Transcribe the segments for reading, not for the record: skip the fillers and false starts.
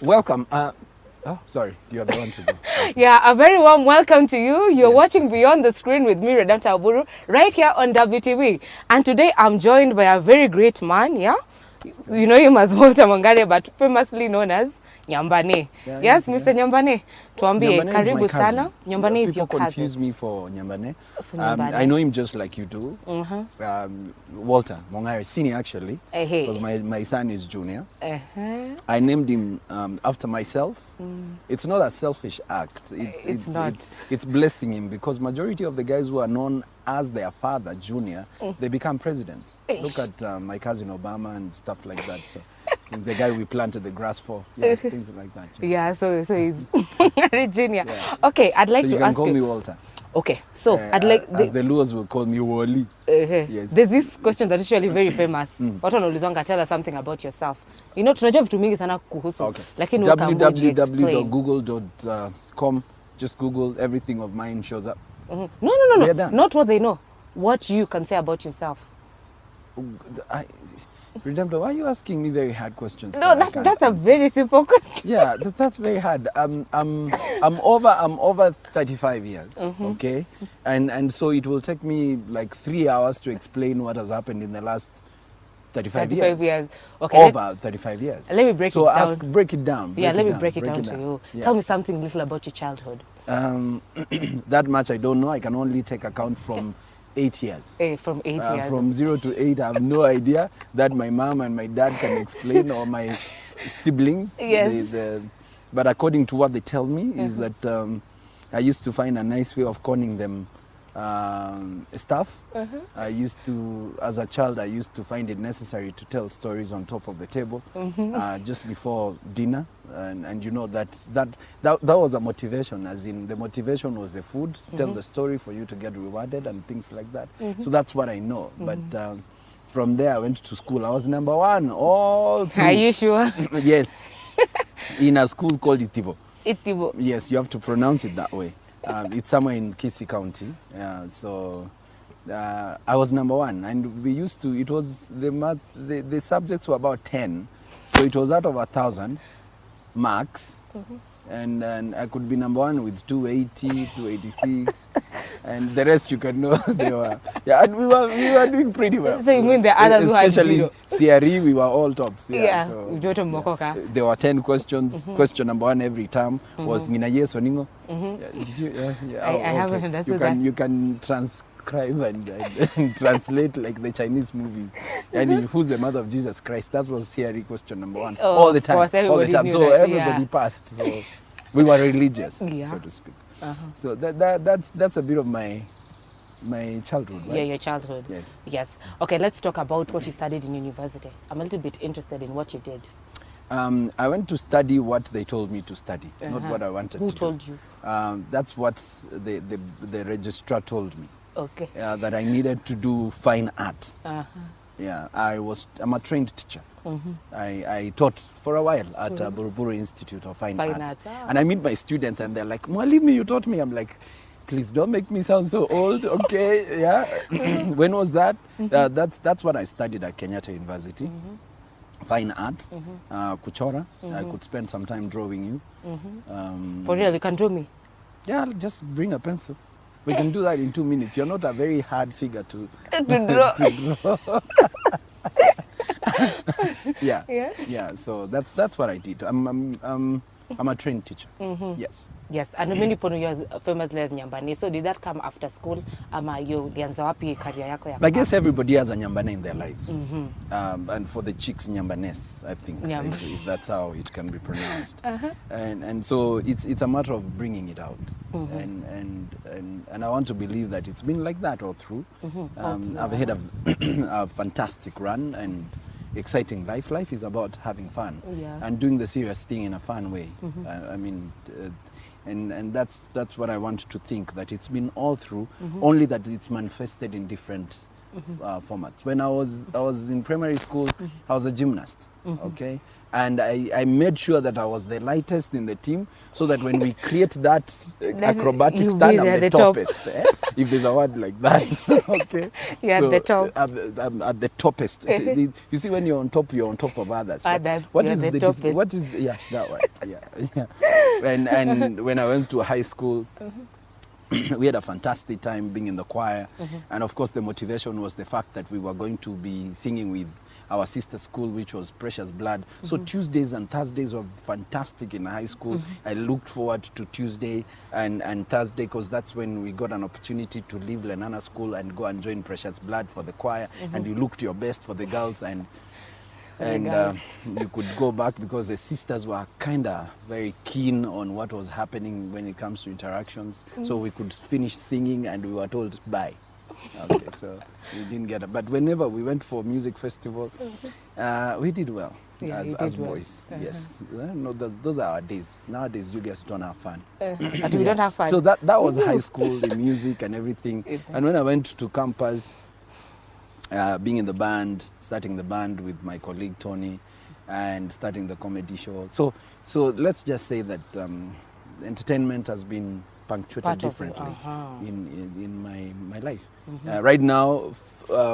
Welcome. Oh, sorry. You are the one to go. Yeah, a very warm welcome to you. You're watching Beyond the Screen with me, Redempta Aburu, right here on WTV. And today I'm joined by a very great man, yeah? You know him as Walter MONG'ARE, but famously known as Nyambane. Yeah, Yes, yeah. Mr. Nyambane. Tuambie, Nyambane is my karibu cousin. sana. Nyambane is your People cousin. confuse me for Nyambane. For Nyambane. I know him just like you do. Walter MONG'ARE, senior actually, Hey. because my son is junior. Uh-huh. I named him after myself. It's not a selfish act. It's not. It's blessing him because majority of the guys who are known as their father, junior, they become presidents. Look at my cousin Obama and stuff like that. So the guy we planted the grass for, things like that. Yes. Yeah, so he's very junior. Yeah. Okay, I'd like So to you can ask call you. me Walter. Okay, so I'd like as the Luos will call me Wally. Yes. There's this question that's usually very famous. Watu wanaulizwanga, tell us something about yourself. You know, tunajua vitu mingi sana kuhusu. Okay. Lakini ukamboji explain. www.google.com. Just Google, everything of mine shows up. No. We are done. Not what they know. What you can say about yourself. Redemptor, why are you asking me very hard questions? No, that I can't that's a answer? very simple question. Yeah, that's very hard. I'm over 35 years, okay, and so it will take me like 3 hours to explain what has happened in the last 35 years. Okay. Over 35 years. Let me break it down. Break it down. Let me break it down to you. Yeah. Tell me something little about your childhood. That much I don't know. I can only take account from 8 years. From 8 years. From 0 to 8, I have no idea that my mom and my dad can explain, or my siblings. Yes. But according to what they tell me, is that I used to find a nice way of calling them stuff. I used to, as a child, I used to find it necessary to tell stories on top of the table just before dinner. And you know that was a motivation, as in the motivation was the food, tell the story for you to get rewarded and things like that. So that's what I know. But from there I went to school. I was number one all through. Are you sure? Yes. In a school called Itibo. Itibo. Yes, you have to pronounce it that way. It's somewhere in Kisii County. So I was number one, and we used to, it was the subjects were about 10. So it was out of 1,000 marks. And I could be number one with 280, 286, and the rest you can know they were. Yeah, and we were doing pretty well. So you mean the others who had especially zero? CRE, we were all tops. So there were 10 questions. Question number one every term was Ngina yes or Ningo. Did you? I haven't understood that. You can transcribe and translate like the Chinese movies. And who's the mother of Jesus Christ? That was CRE question number one. All the time. All the time. So everybody passed. So we were religious, so to speak. So that's a bit of my childhood, right? Yeah, your childhood. Yes. Okay, let's talk about what you studied in university. I'm a little bit interested in what you did. I went to study what they told me to study, not what I wanted to do. Who told you? That's what the registrar told me. Okay. That I needed to do fine art. Yeah, I'm a trained teacher. I taught for a while at Buruburu Institute of Fine Arts. And I meet my students and they're like, Mwalimu, you taught me. I'm like, please don't make me sound so old, okay? Yeah. When was that? That's what I studied at Kenyatta University. Fine art, kuchora. I could spend some time drawing you. For real, you can draw me? Yeah, just bring a pencil. We can do that in 2 minutes. You're not a very hard figure to draw. Yeah. So that's what I did. I'm a trained teacher. Yes. And many people know you as famously as Nyambane. So did that come after school? Ama you lianza wapi career yako ya? I guess everybody has a Nyambane in their lives. And for the chicks, Nyambanes, I think, if that's how it can be pronounced. And so it's a matter of bringing it out. And I want to believe that it's been like that all through. I've had a fantastic run and exciting life. Life is about having fun and doing the serious thing in a fun way. I mean, and that's what I want to think, that it's been all through, only that it's manifested in different formats. When I was in primary school, I was a gymnast, okay? And I made sure that I was the lightest in the team, so that when we create that acrobatic stand, I'm the toppest. If there's a word like that, okay? Yeah, so the top. I'm at the toppest. You see, when you're on top of others. What is that one? Yeah. And when I went to high school, we had a fantastic time being in the choir. And of course, the motivation was the fact that we were going to be singing with our sister school, which was Precious Blood. So Tuesdays and Thursdays were fantastic in high school. I looked forward to Tuesday and Thursday, because that's when we got an opportunity to leave Lenana School and go and join Precious Blood for the choir. And you looked your best for the girls, and you could go back, because the sisters were kind of very keen on what was happening when it comes to interactions. So we could finish singing and we were told bye. Okay, so we didn't get it. But whenever we went for music festival, we did well as boys. Yes. No, those are our days. Nowadays, you guys don't have fun. But we don't have fun. So that was high school, the music and everything. And when I went to campus, being in the band, starting the band with my colleague Tony, and starting the comedy show. So let's just say that entertainment has been punctuated differently in my life. Right now,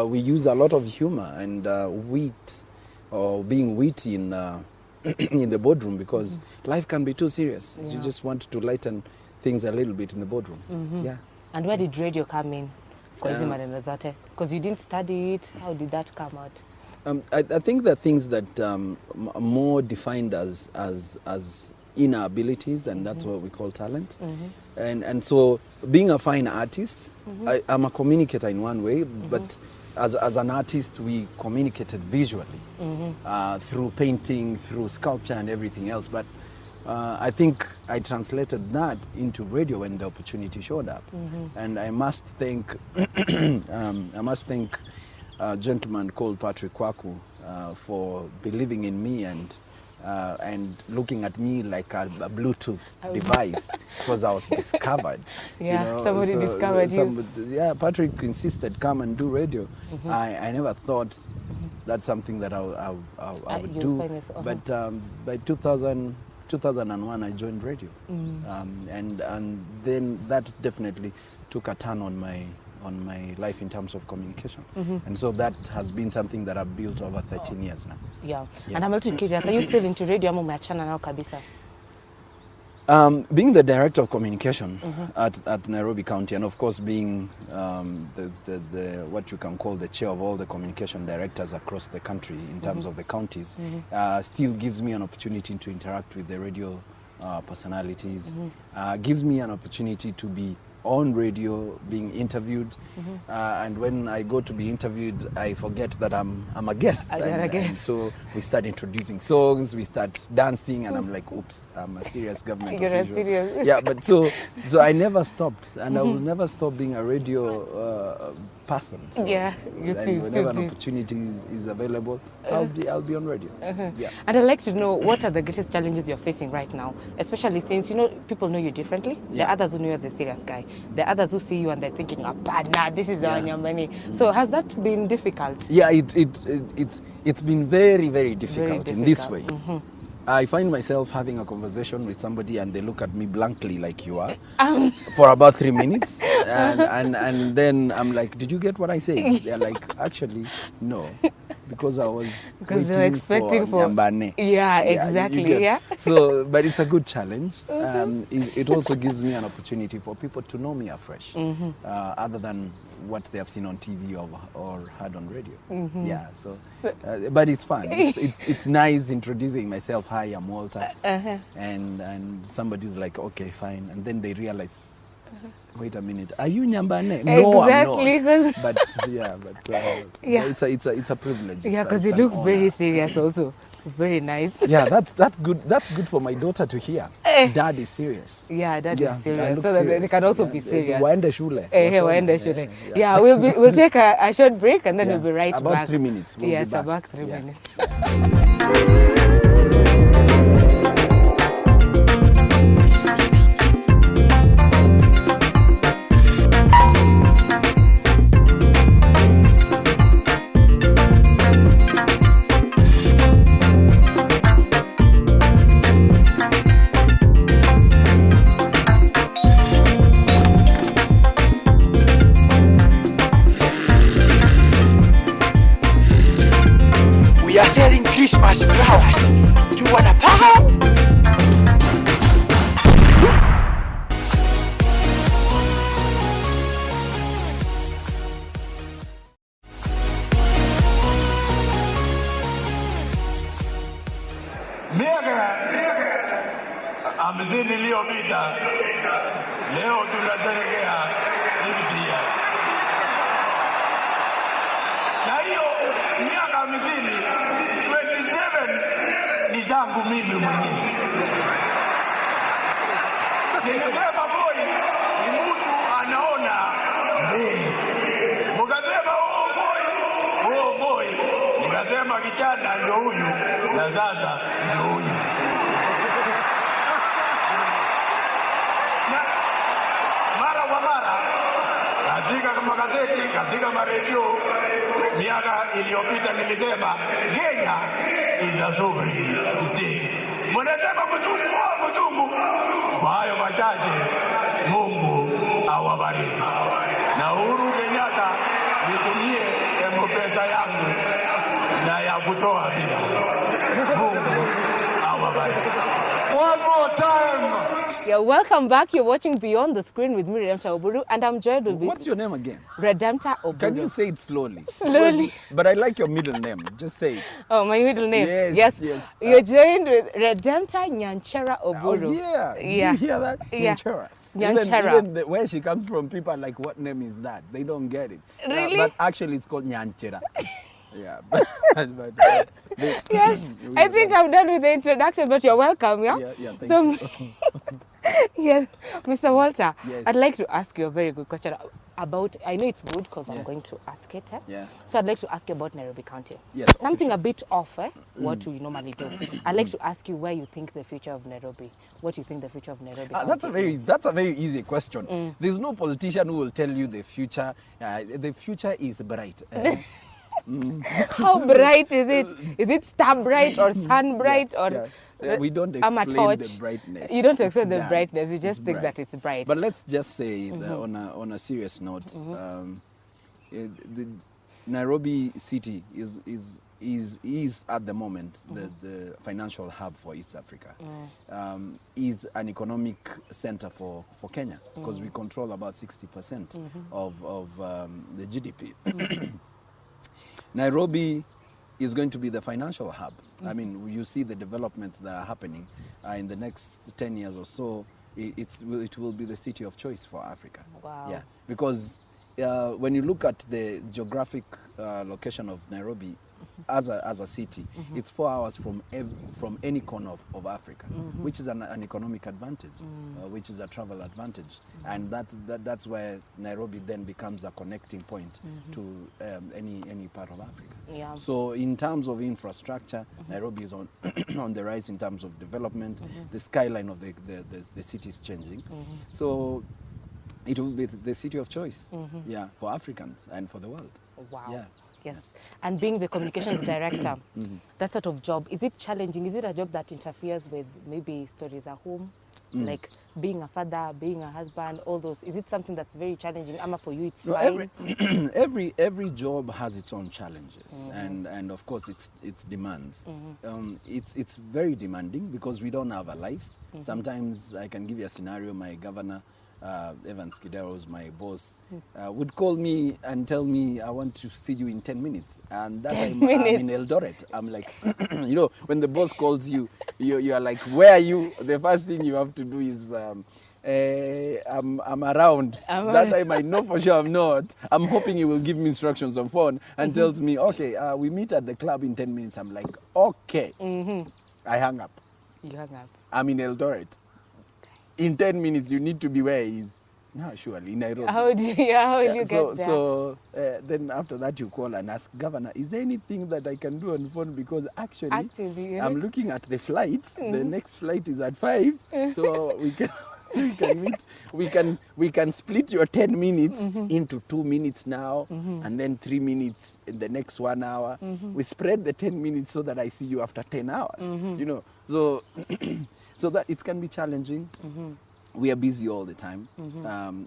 we use a lot of humor and wit, or being witty in the boardroom, because life can be too serious. You just want to lighten things a little bit in the boardroom. Yeah. And where did radio come in? Because you didn't study it. How did that come out? I think the things that more defined as inner abilities, and that's what we call talent. And so being a fine artist, I'm a communicator in one way, but as an artist, we communicated visually through painting, through sculpture and everything else. But I think I translated that into radio when the opportunity showed up. And I must thank a gentleman called Patrick Kwaku for believing in me and looking at me like a Bluetooth device, because I was discovered. Somebody discovered you. Yeah, Patrick insisted, come and do radio. I never thought that's something that I would do. But by 2001, I joined radio. And then that definitely took a turn on my life in terms of communication. And so that has been something that I've built over 13 years now. Yeah. And I'm a little curious, are you still into radio ama umeachana nao kabisa? Being the director of communication at Nairobi County, and of course being the what you can call the chair of all the communication directors across the country in terms of the counties, still gives me an opportunity to interact with the radio personalities, gives me an opportunity to be on radio, being interviewed, and when I go to be interviewed, I forget that I'm a guest. And so we start introducing songs, we start dancing, and I'm like, oops, I'm a serious government official. Serious. Yeah, but so I never stopped, and I will never stop being a radio person. So, whenever an opportunity is available, I'll be on radio. Yeah. And I'd like to know, what are the greatest challenges you're facing right now, especially since people know you differently. There are others who know you as a serious guy. There are others who see you and they're thinking, this is our Nyambani. So has that been difficult? Yeah, it's been very, very difficult in this way. I find myself having a conversation with somebody and they look at me blankly like you are for about 3 minutes. And then I'm like, did you get what I said? They're like, actually, no. Because I was waiting for Nyambane. Yeah, exactly. So, but it's a good challenge. It also gives me an opportunity for people to know me afresh, other than what they have seen on TV or heard on radio. Yeah, so, but it's fun. It's nice introducing myself. Hi, I'm Walter. And somebody's like, okay, fine. And then they realize, wait a minute, are you Nyambane? No, exactly. I'm not. But it's a privilege. Yeah, because you look very serious also. Very nice. Yeah, that's good. That's good for my daughter to hear. Dad is serious. Yeah, Dad is serious. So that they can also be serious. Waende shule. Waende shule. Yeah, we'll take a short break and then we'll be right back. About 3 minutes. We'll be back. About 3 minutes. Miaka 50 iliyopita, leo tunasherehekea 50 years. Na hiyo miaka 50, 27 ni zangu mimi mwenyewe. Nilisema boy ni mtu anaona mbele. Mkasema oh boy. Nikasema kijana ndio huyu na sasa ndio huyu. Mara kwa mara katika magazeti, katika maredio, miaka iliyopita nilisema Kenya is a sovereign state. Mnasema mzungu. Kwa hayo machache, Mungu awabariki. Na Uhuru Kenyatta nitumie pesa yangu na ya kutoa pia. Mungu awabariki. One more time. Yeah, welcome back. You're watching Beyond the Screen with me, Redempta Oburu, and I'm joined with... What's your name again? Redempta Oburu. Can you say it slowly? Slowly. But I like your middle name. Just say it. Oh, my middle name? Yes. You're joined with Redempta Nyanchera Oburu. Oh, yeah. Did you hear that? Yeah. Nyanchera. Nyanchera. Even where she comes from, people are like, what name is that? They don't get it. Really? But actually, it's called Nyanchera. Yeah. Yes, I think I'm done with the introduction, but you're welcome, yeah? Yeah, thank you. Yes, Mr. Walter, Yes. I'd like to ask you a very good question about, I know it's good because I'm going to ask it. Yeah. So I'd like to ask you about Nairobi County. Yes, okay, Something sure. a bit off, what we normally do. I'd like to ask you where you think the future of Nairobi, what you think the future of Nairobi County That's a very easy question. There's no politician who will tell you the future. The future is bright. How bright is it? Is it star bright or sun bright or... We don't I'm a explain the torch. brightness. You don't explain It's the done. brightness, you just It's think bright. that it's bright. But let's just say that on a serious note, the Nairobi city is at the moment the financial hub for East Africa. Is an economic center for Kenya because we control about 60% of the GDP. Nairobi is going to be the financial hub. I mean, you see the developments that are happening in the next 10 years or so. It will be the city of choice for Africa. Wow. Yeah, because when you look at the geographic location of Nairobi as a city, it's 4 hours from any corner of Africa, which is an economic advantage, which is a travel advantage, and that's where Nairobi then becomes a connecting point to any part of Africa. Yeah. So in terms of infrastructure, Nairobi is on on the rise in terms of development. The skyline of the city is changing. So it will be the city of choice, yeah, for Africans and for the world. Wow. Yeah. Yes. And being the communications director, that sort of job, is it challenging? Is it a job that interferes with maybe stories at home? Like being a father, being a husband, all those. Is it something that's very challenging? Ama, for you, it's fine? Every job has its own challenges and of course its demands. It's very demanding because we don't have a life. Sometimes I can give you a scenario. My governor, Evans Kidero's my boss, would call me and tell me, I want to see you in 10 minutes. And that time I'm in Eldoret. I'm like, you know, when the boss calls you, you are like, where are you? The first thing you have to do is, I'm around. That time I know for sure I'm not. I'm hoping he will give me instructions on phone and tells me, okay, we meet at the club in 10 minutes. I'm like, okay. I hung up. You hung up. I'm in Eldoret. In 10 minutes, you need to be where he is. No, surely, in Nairobi. How will you get there? So then after that, you call and ask, Governor, is there anything that I can do on the phone? Because actually I'm looking at the flights. The next flight is at 5. So we can we can split your 10 minutes into 2 minutes now and then 3 minutes in the next 1 hour. We spread the 10 minutes so that I see you after 10 hours. You know, so so that it can be challenging. we are busy all the time.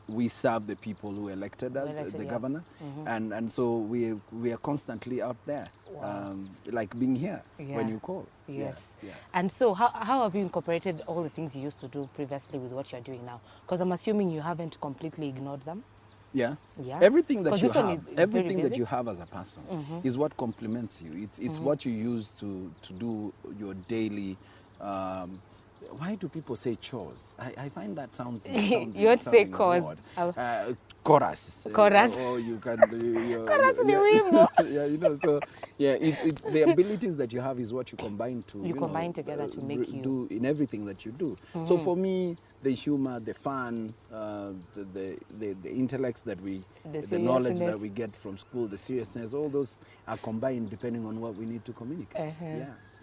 We serve the people who elected us, the yeah. governor, and so we are constantly out there, like being here when you call. Yes. Yeah. And so how have you incorporated all the things you used to do previously with what you're doing now? Because I'm assuming you haven't completely ignored them. Yeah. Yeah. Everything that 'Cause you this one have, is everything very that you have as a person is what complements you. It's what you use to do your daily. Why do people say chores? I find that sounds You want to say cause. Chorus. Chorus. Or you can. Chorus ni wimbo. Yeah, you know. So yeah, it's the abilities that you have is what you combine to. You combine together to make you do in everything that you do. So for me, the humor, the fun, the intellects that the knowledge that we get from school, the seriousness, all those are combined depending on what we need to communicate.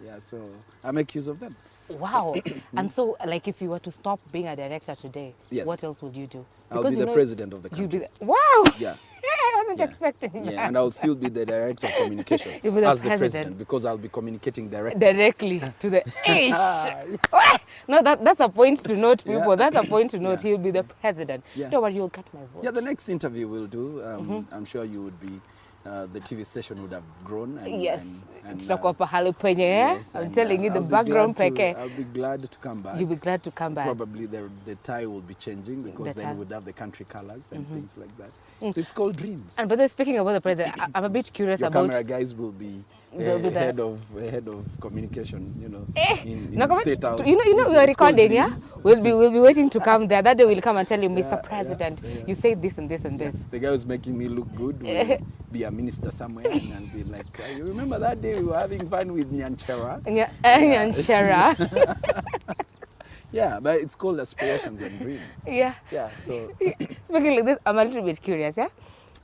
Yeah. So I make use of them. Wow. And so, like, if you were to stop being a director today, Yes. what else would you do? I'll be the president of the country. You'd be wow. Yeah. I wasn't expecting that. Yeah, and I'll still be the director of communication You'll be the as the president. president because I'll be communicating directly. Directly to the ish. No, that's a point to note, people. Yeah. That's a point to note. Yeah. He'll be the president. Yeah. Don't worry, you'll cut my vote. Yeah, the next interview we'll do, I'm sure you would be, the TV station would have grown. And, Yes. and, Tutakuwa pahali penye, yes, I'm and, telling you, the I'll be background glad to- peke. I'll be glad to come back. You'll be glad to come back. Probably the tie will be changing because The then tie. we would have the country colors and things like that. So it's called dreams. And but then speaking about the president, I'm a bit curious Your about. camera guys will be They'll be there. head of communication, you know, in No, come on. State House. You know, we are It's called recording, yeah? dreams. We'll be waiting to come there. That day we'll come and tell you, Mr. Yeah, President, yeah. you say this and this and this. The guy who's making me look good will be a minister somewhere and be like, you remember that day we were having fun with Nyanchera? Nyanchera. Yeah, but it's called aspirations and dreams. Yeah. Yeah, so Speaking like this, I'm a little bit curious, yeah?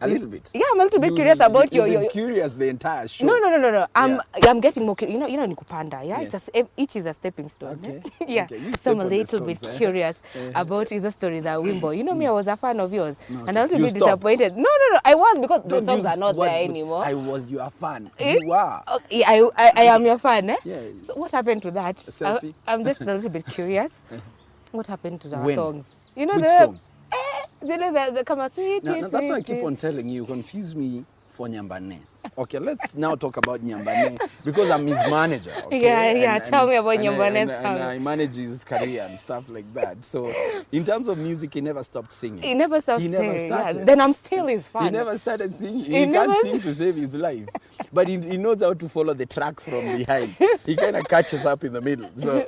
a little bit. Yeah, I'm a little bit curious about you've your been curious the entire show. No. I'm Yeah. getting more curious. You know, nikupanda, yeah? Yes. Each is a stepping stone. Okay. Yeah. Okay, you So I'm a step on the little bit stones, eh? curious about the stories at Wimbo. You know me, I was a fan of yours. No, And a little you bit stopped. disappointed. No, I was because Don't the songs use are not words there with, anymore. I was your fan. You are. Okay, I am your fan, eh? Yes. So what happened to that? selfie? I'm just a little bit curious. What happened to our When? songs? You know Which the song? the come on, sweet, Now, sweet, that's why I sweet, keep sweet. on telling you, confuse me for Nyambane. Okay, let's now talk about Nyambane because I'm his manager. Okay? Yeah, tell me about and Nyambane's and song. I manage his career and stuff like that. So, in terms of music, he never stopped singing. He never stopped He never singing, yeah. started. Then I'm still his fan. He never started singing. He He never- can't sing to save his life. But he knows how to follow the track from behind. He kind of catches up in the middle. So,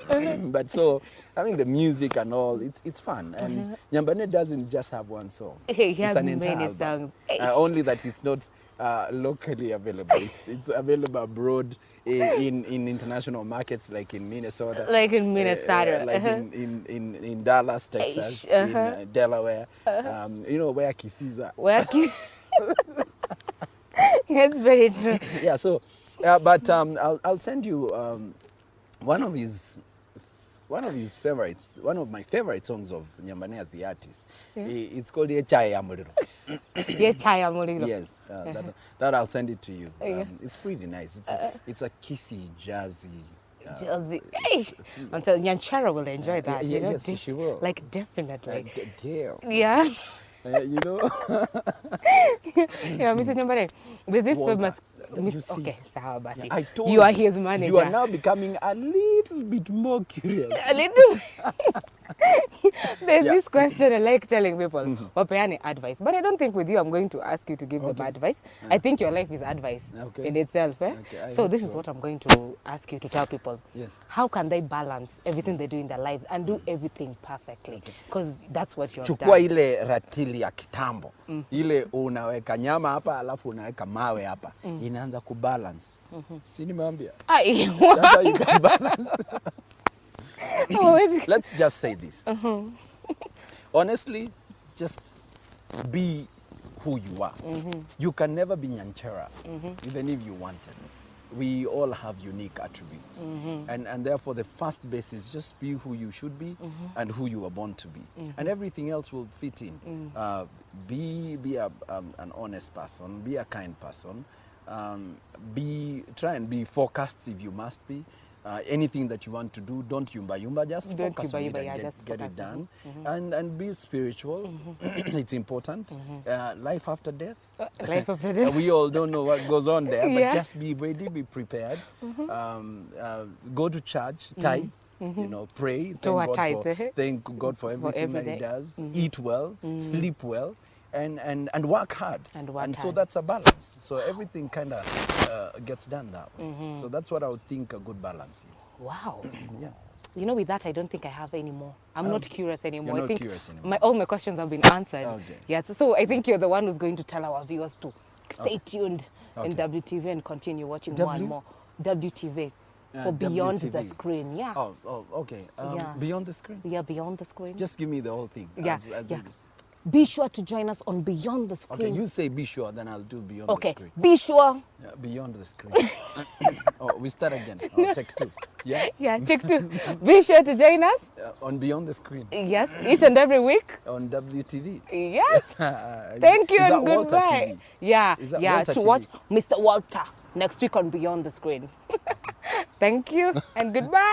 I mean, the music and all, it's fun. And Nyambane doesn't just have one song. He It's has an entire many album. songs. Only that it's not locally available. It's available abroad in international markets like in Minnesota. Like in Minnesota. Like in Dallas, Texas, in Delaware. You know, where Kisiza. Working. It's very true. Yeah, so, but I'll send you one of my favorite songs of Nyambane as the artist. It's called Echaya Muliro. Yeah, chaya mulilo. Yes, that I'll send it to you. Yeah. It's pretty nice. It's a kissy, jazzy. Jazzy. Hey, until Nyanchara will enjoy that. yeah, you know, yes, she will. Like definitely. Damn. Yeah. You know. Yeah, Mr. Nyambane, there's this Walter, famous. you see, Okay, sawa basi. I told You are his manager. You are now becoming a little bit more curious. A little. There's Yeah. this question I like telling people. Wapeane advice. But I don't think with you I'm going to ask you to give them advice. I think your life is advice Okay. in itself. Eh? Okay, I So hope this is so. what I'm going to ask you to tell people. Yes. How can they balance everything they do in their lives and do everything perfectly? Because that's what you've Chukua done. ile ratili ya kitambo. Ile unaweka nyama hapa alafu unaweka mawe hapa. Inaanza kubalance. Si nimeambia? Ay, That's how you can balance. oh, Let's just say this. Honestly, just be who you are. You can never be Nyanchera, even if you wanted. We all have unique attributes. And therefore, the first base is just be who you should be and who you were born to be. And everything else will fit in. Be an honest person, be a kind person, try and be focused if you must be. Anything that you want to do, don't yumba, just Don't focus on it yumba, and yeah, get, just get focus, it done. And be spiritual. It's important. Life after death. Life after death. We all don't know what goes on there, Yeah. but just be ready, be prepared. Go to church, tithe. You know, pray, thank God for everything that He does. Eat well, sleep well, and work hard. And so that's a balance. So everything kind of gets done that way. So that's what I would think a good balance is. Wow. Yeah. You know, with that, I don't think I have any more. I'm not curious anymore. You're I not think curious anymore. all my questions have been answered. Okay. Yes. So I think you're the one who's going to tell our viewers to stay tuned in Okay. WTV and continue watching more and more. WTV. For Beyond the WTV. Screen, yeah. Oh, okay. Yeah. Beyond the screen? Yeah, Beyond the Screen. Just give me the whole thing. Yeah, As yeah. Be sure to join us on Beyond the Screen. Okay, you say be sure, then I'll do Beyond the Okay, Screen. be sure. Yeah, Beyond the Screen. Oh, we start again. Oh, take two. Yeah? Yeah, check to be sure to join us. On Beyond the Screen. Yes, each and every week. On WTV. Yes. Thank you Is and that Walter goodbye. TV? Yeah, Is that yeah, Walter to TV? watch Mr. Walter next week on Beyond the Screen. Thank you and goodbye.